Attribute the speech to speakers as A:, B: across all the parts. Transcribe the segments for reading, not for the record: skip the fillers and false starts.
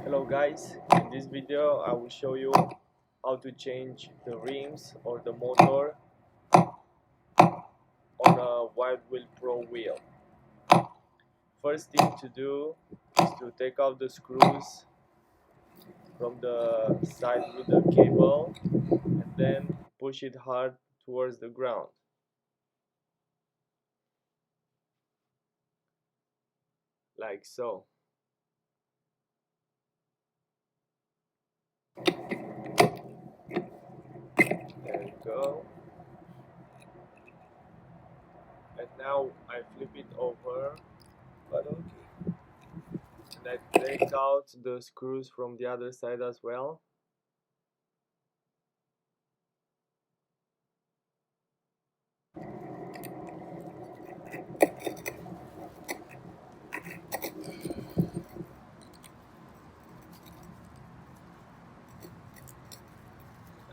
A: Hello guys, in this video I will show you how to change the rims or the motor on a Wide Wheel Pro wheel. First thing to do is to take out the screws from the side with the cable and then push it hard towards the ground. Like so. There you go. And now I flip it over, but okay. And I take out the screws from the other side as well.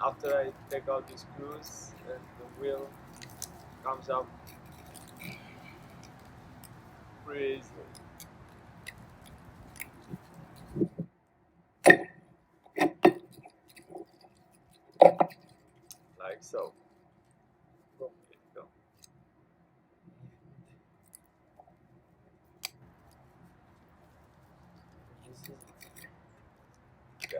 A: After I take out the screws and the wheel comes up pretty easily. Like so. Boom, here you go. Yeah.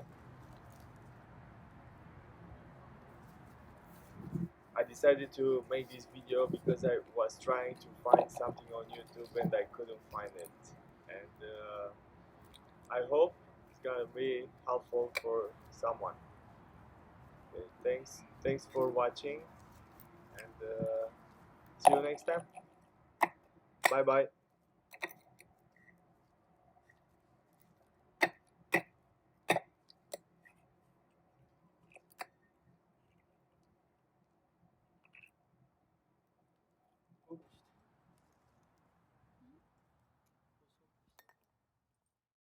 A: I decided to make this video because I was trying to find something on YouTube and I couldn't find it. And I hope it's gonna be helpful for someone. Okay, thanks for watching, and see you next time. Bye bye.